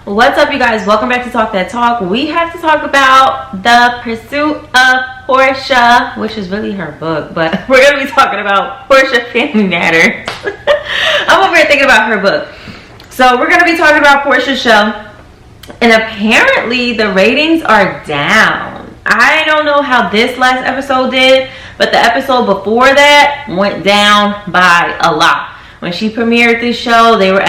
What's up, you guys? Welcome back to Talk That Talk. We have to talk about The Pursuit of Porsha, which is really her book, but we're going to be talking about Porsha Family Matters. I'm over here thinking about her book. So we're going to be talking about Porsha's show, and apparently the ratings are down. I don't know how this last episode did, but the episode before that went down by a lot. When she premiered this show, they were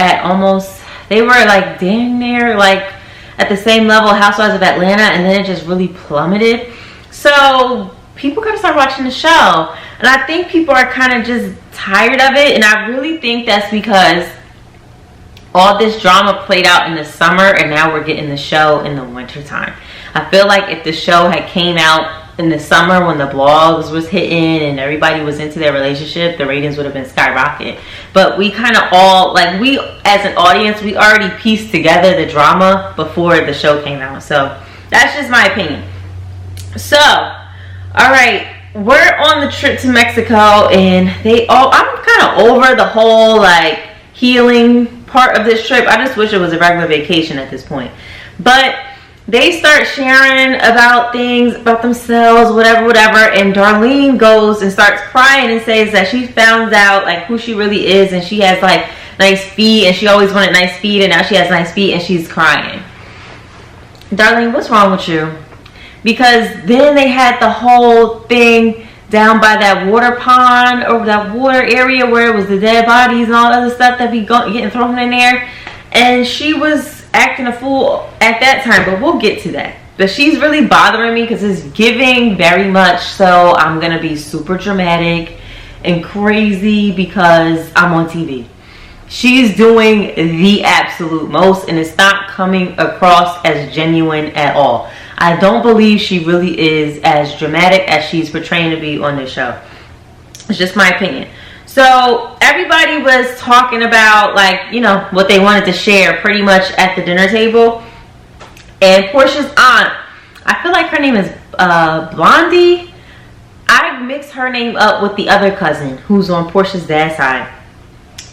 like damn near like at the same level Housewives of Atlanta, and then it just really plummeted. So people gotta start watching the show, and I think people are kind of just tired of it, and I really think that's because all this drama played out in the summer, and now we're getting the show in the winter time. I feel like if the show had came out in the summer when the blogs was hitting and everybody was into their relationship, the ratings would have been skyrocket. But we kind of all, like, we as an audience, we already pieced together the drama before the show came out. So that's just my opinion. So, all right, we're on the trip to Mexico, and I'm kind of over the whole like healing part of this trip. I just wish it was a regular vacation at this point. But they start sharing about things about themselves, whatever, and Darlene goes and starts crying and says that she found out like who she really is, and she has like nice feet, and she always wanted nice feet, and now she has nice feet, and she's crying. Darlene, what's wrong with you? Because then they had the whole thing down by that water pond or that water area where it was the dead bodies and all the other stuff that be getting thrown in there, and she was acting a fool at that time, but we'll get to that. But she's really bothering me because it's giving very much so I'm gonna be super dramatic and crazy because I'm on TV. She's doing the absolute most, and it's not coming across as genuine at all. I don't believe she really is as dramatic as she's portraying to be on this show. It's just my opinion. So everybody was talking about, like, you know, what they wanted to share pretty much at the dinner table. And Porsha's aunt, I feel like her name is Blondie. I mixed her name up with the other cousin who's on Porsha's dad's side.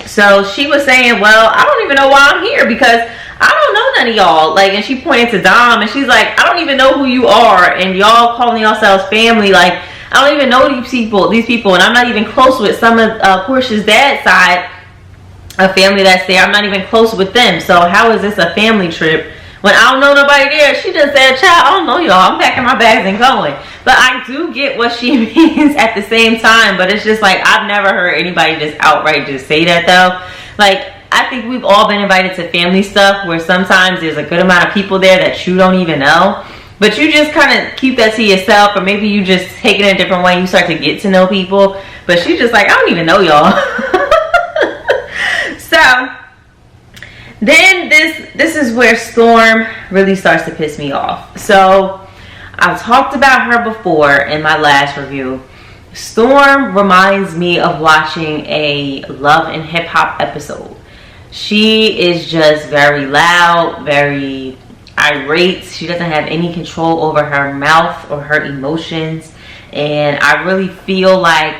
So she was saying, well, I don't even know why I'm here because I don't know none of y'all. Like, and she pointed to Dom, and she's like, I don't even know who you are, and y'all calling yourselves family. Like, I don't even know these people, and I'm not even close with some of Porsha's dad's side, a family that's there. I'm not even close with them. So how is this a family trip when I don't know nobody there? She just said, child, I don't know y'all. I'm packing my bags and going. But I do get what she means at the same time. But it's just like, I've never heard anybody just outright just say that though. Like, I think we've all been invited to family stuff where sometimes there's a good amount of people there that you don't even know. But you just kind of keep that to yourself, or maybe you just take it in a different way. You start to get to know people. But she's just like, I don't even know y'all. So then this is where Storm really starts to piss me off. So I've talked about her before in my last review. Storm reminds me of watching a Love and Hip Hop episode. She is just very loud, very irate. She doesn't have any control over her mouth or her emotions, and I really feel like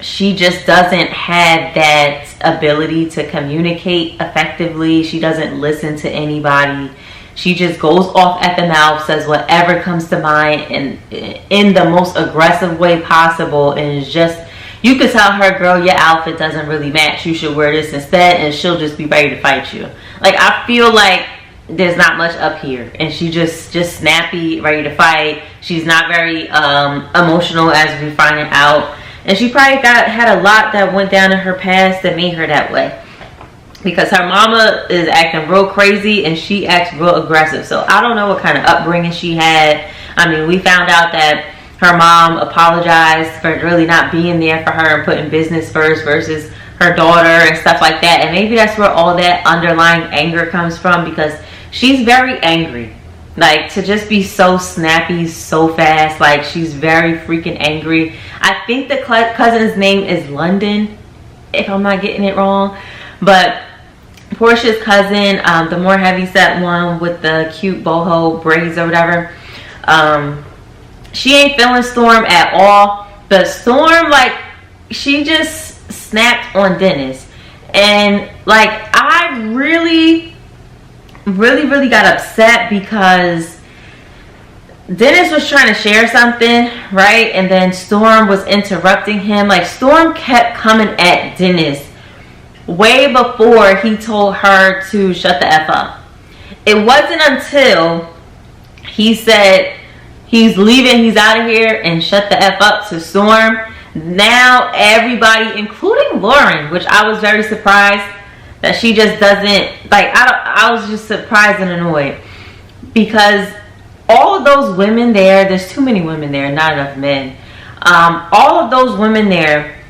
she just doesn't have that ability to communicate effectively. She doesn't listen to anybody. She just goes off at the mouth, says whatever comes to mind, and in the most aggressive way possible, and it's just, you could tell her, girl, your outfit doesn't really match, you should wear this instead, and she'll just be ready to fight you. Like, I feel like there's not much up here, and she just snappy, ready to fight. She's not very emotional, as we find it out, and she probably had a lot that went down in her past that made her that way, because her mama is acting real crazy and she acts real aggressive. So I don't know what kind of upbringing she had. I mean, we found out that her mom apologized for really not being there for her and putting business first versus her daughter and stuff like that, and maybe that's where all that underlying anger comes from, because she's very angry. Like, to just be so snappy so fast, like, she's very freaking angry. I think the cousin's name is London, if I'm not getting it wrong. But Porsha's cousin, the more heavyset one with the cute boho braids or whatever, she ain't feeling Storm at all. But Storm, like, she just snapped on Dennis. And, like, I really really got upset because Dennis was trying to share something, right? And then Storm was interrupting him. Like, Storm kept coming at Dennis way before he told her to shut the F up. It wasn't until he said he's leaving, he's out of here, and shut the F up to Storm. Now everybody, including Lauren, which I was very surprised that she just doesn't, like, I was just surprised and annoyed. Because all of those women there, there's too many women there, not enough men. All of those women there,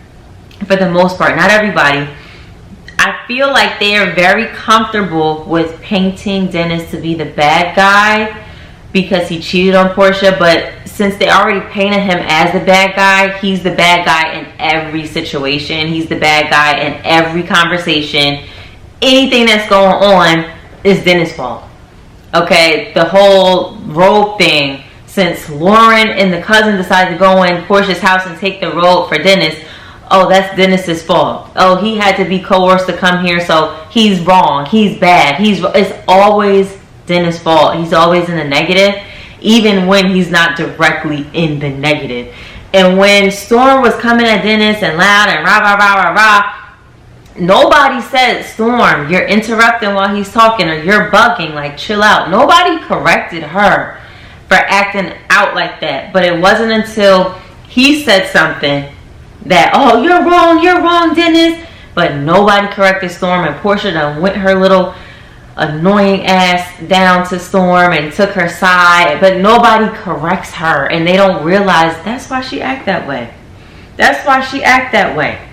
for the most part, not everybody, I feel like they are very comfortable with painting Dennis to be the bad guy because he cheated on Porsha. But since they already painted him as the bad guy, he's the bad guy in every situation. He's the bad guy in every conversation. Anything that's going on is Dennis' fault. Okay, the whole robe thing, since Lauren and the cousin decided to go in Porsha's house and take the robe for Dennis, oh, that's Dennis's fault. Oh, he had to be coerced to come here, so he's wrong, he's bad, it's always Dennis' fault. He's always in the negative, even when he's not directly in the negative. And when Storm was coming at Dennis and loud and rah, nobody said, Storm, you're interrupting while he's talking, or you're bugging, like, chill out. Nobody corrected her for acting out like that. But it wasn't until he said something that, oh, you're wrong, Dennis. But nobody corrected Storm, and Porsha done went her little annoying ass down to Storm and took her side. But nobody corrects her, and they don't realize that's why she act that way. That's why she act that way.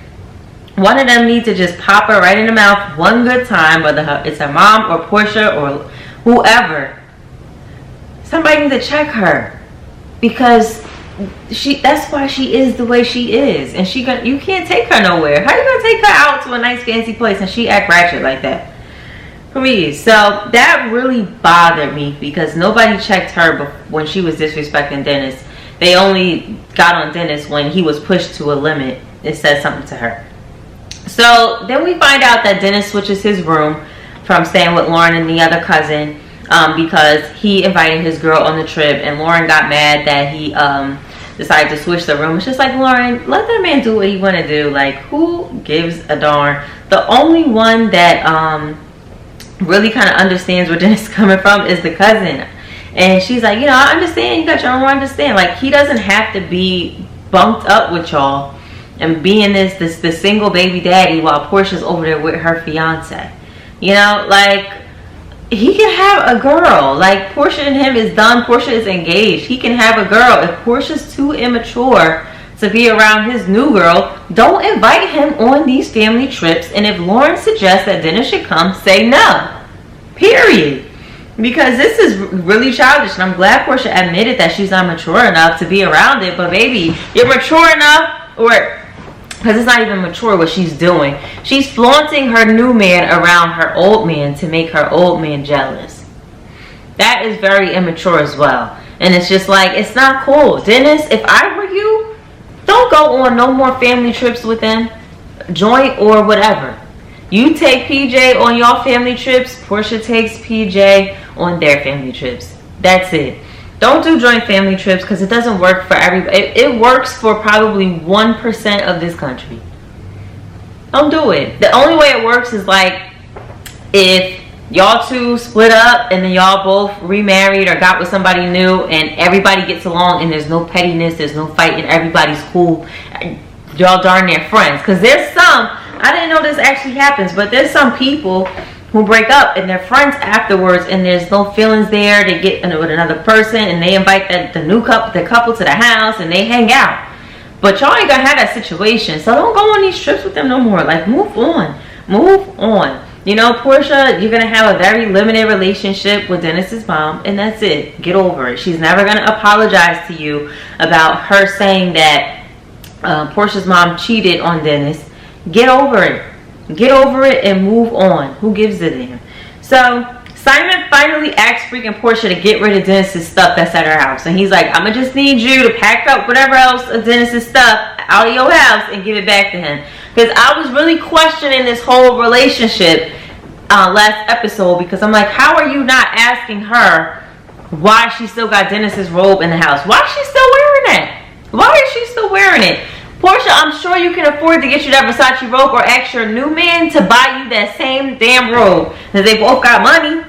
One of them needs to just pop her right in the mouth one good time, whether it's her mom or Porsha or whoever. Somebody needs to check her, because that's why she is the way she is, and you can't take her nowhere. How you gonna take her out to a nice fancy place and she act ratchet like that? Please. So that really bothered me, because nobody checked her when she was disrespecting Dennis. They only got on Dennis when he was pushed to a limit. It said something to her. So then we find out that Dennis switches his room from staying with Lauren and the other cousin because he invited his girl on the trip, and Lauren got mad that he decided to switch the room. It's just like, Lauren, let that man do what he want to do. Like, who gives a darn? The only one that really kind of understands where Dennis is coming from is the cousin. And she's like, I understand. You got your own understand. Like, he doesn't have to be bunked up with y'all and being the single baby daddy while Porsha's over there with her fiance. Like, he can have a girl. Like, Porsha and him is done. Porsha is engaged. He can have a girl. If Porsha's too immature to be around his new girl, don't invite him on these family trips. And if Lauren suggests that Dennis should come, say no. Period. Because this is really childish, and I'm glad Porsha admitted that she's not mature enough to be around it. But baby, you're mature enough, or because it's not even mature what she's doing. She's flaunting her new man around her old man to make her old man jealous. That is very immature as well. And it's just like, it's not cool. Dennis, if I were you, don't go on no more family trips with him, joint or whatever. You take PJ on your family trips, Porsha takes PJ on their family trips. That's it. Don't do joint family trips, because it doesn't work for everybody. It works for probably 1% of this country. Don't do it. The only way it works is like if y'all two split up and then y'all both remarried or got with somebody new and everybody gets along and there's no pettiness, there's no fighting, everybody's cool. Y'all darn near friends. Because there's some, I didn't know this actually happens, but there's some people who break up and they're friends afterwards, and there's no feelings there. They get with another person and they invite the couple to the house and they hang out. But y'all ain't gonna have that situation, so don't go on these trips with them no more. Like, move on. Porsha, you're gonna have a very limited relationship with Dennis's mom, and that's it. Get over it. She's never gonna apologize to you about her saying that Porsha's mom cheated on Dennis. Get over it. Get over it and move on. Who gives a damn? So Simon finally asked freaking Porsha to get rid of Dennis's stuff that's at her house. And he's like, I'm going to just need you to pack up whatever else of Dennis's stuff out of your house and give it back to him. Because I was really questioning this whole relationship last episode, because I'm like, how are you not asking her why she still got Dennis's robe in the house? Why is she still wearing it? Why is she still wearing it? Porsha, I'm sure you can afford to get you that Versace robe, or ask your new man to buy you that same damn robe. Because they both got money.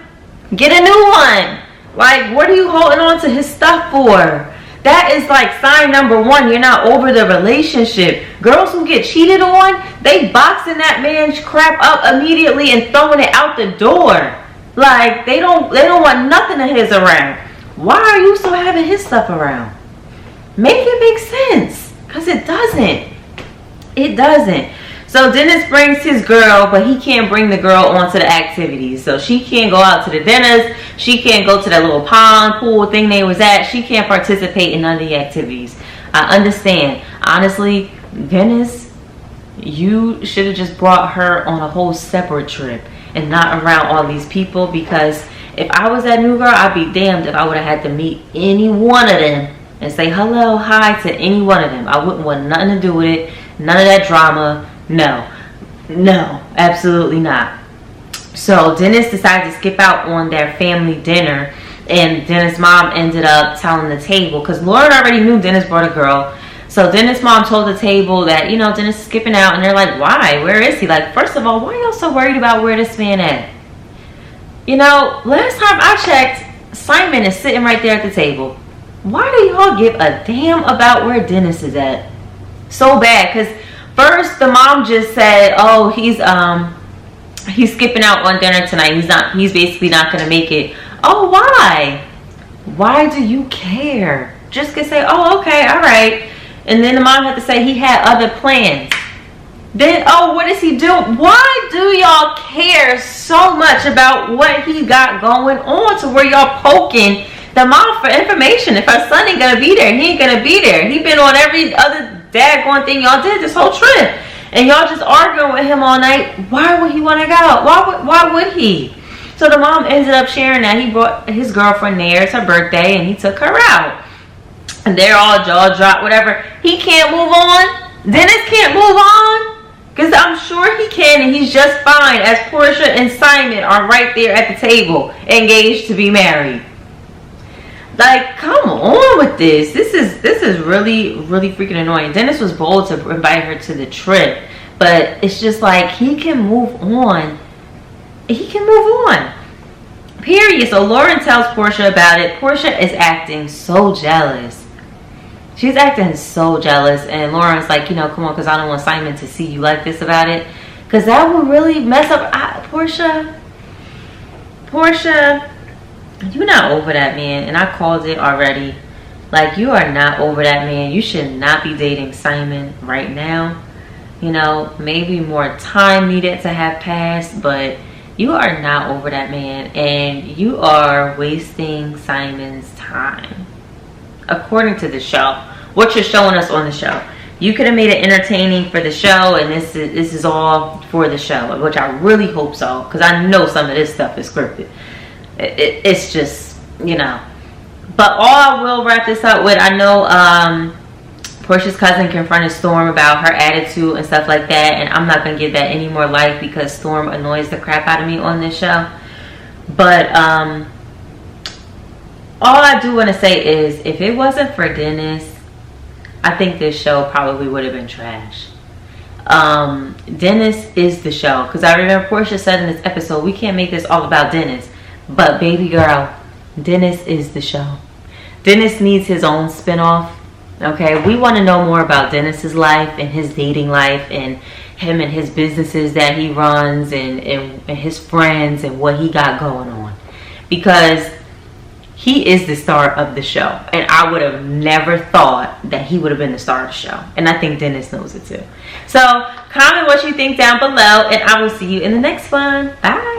Get a new one. Like, what are you holding on to his stuff for? That is like sign number one. You're not over the relationship. Girls who get cheated on, they boxing that man's crap up immediately and throwing it out the door. Like, they don't want nothing of his around. Why are you still having his stuff around? Make it make sense. Because it doesn't. It doesn't. So Dennis brings his girl, but he can't bring the girl onto the activities. So she can't go out to the dinners. She can't go to that little pond pool thing they was at. She can't participate in none of the activities. I understand. Honestly, Dennis, you should have just brought her on a whole separate trip and not around all these people, because if I was that new girl, I'd be damned if I would have had to meet any one of them and say hello, hi to any one of them. I wouldn't want nothing to do with it. None of that drama. No, absolutely not. So Dennis decided to skip out on their family dinner, and Dennis' mom ended up telling the table, because Lauren already knew Dennis brought a girl. So Dennis' mom told the table that, you know, Dennis is skipping out, and they're like, why? Where is he? Like, first of all, why are y'all so worried about where this man at? You know, last time I checked, Simon is sitting right there at the table. Why do y'all give a damn about where Dennis is at? So bad, because first the mom just said, oh, he's skipping out on dinner tonight. He's basically not gonna make it. Oh, why? Why do you care? Just can say, oh, okay, all right. And then the mom had to say he had other plans. Then, oh, what does he do? Why do y'all care so much about what he got going on to where y'all poking the mom for information? If her son ain't gonna be there, he ain't gonna be there. He been on every other daggone thing y'all did this whole trip, and y'all just arguing with him all night. Why would he want to go? Why would he? So the mom ended up sharing that he brought his girlfriend there. It's her birthday, and he took her out, and they're all jaw dropped, whatever. He can't move on. Dennis can't move on, because I'm sure he can, and he's just fine, as Porsha and Simon are right there at the table, engaged to be married. Like, come on with this. This is really, really freaking annoying. Dennis was bold to invite her to the trip, but it's just like, he can move on. He can move on. Period. So Lauren tells Porsha about it. Porsha is acting so jealous. She's acting so jealous, and Lauren's like, you know, come on, because I don't want Simon to see you like this about it, because that would really mess up. Porsha, you're not over that man, and I called it already. Like, you are not over that man. You should not be dating Simon right now. You know, maybe more time needed to have passed, but you are not over that man, and you are wasting Simon's time. According to the show, what you're showing us on the show, you could have made it entertaining for the show, and this is all for the show, which I really hope so, because I know some of this stuff is scripted. It's just, you know. But all I will wrap this up with, I know Porsha's cousin confronted Storm about her attitude and stuff like that, and I'm not going to give that any more life, because Storm annoys the crap out of me on this show. But all I do want to say is, if it wasn't for Dennis, I think this show probably would have been trash. Dennis is the show, because I remember Porsha said in this episode, we can't make this all about Dennis. But baby girl, Dennis is the show. Dennis needs his own spinoff. Okay, we want to know more about Dennis's life and his dating life, and him and his businesses that he runs, and his friends, and what he got going on, because he is the star of the show, and I would have never thought that he would have been the star of the show, and I think Dennis knows it too. So comment what you think down below, and I will see you in the next one. Bye.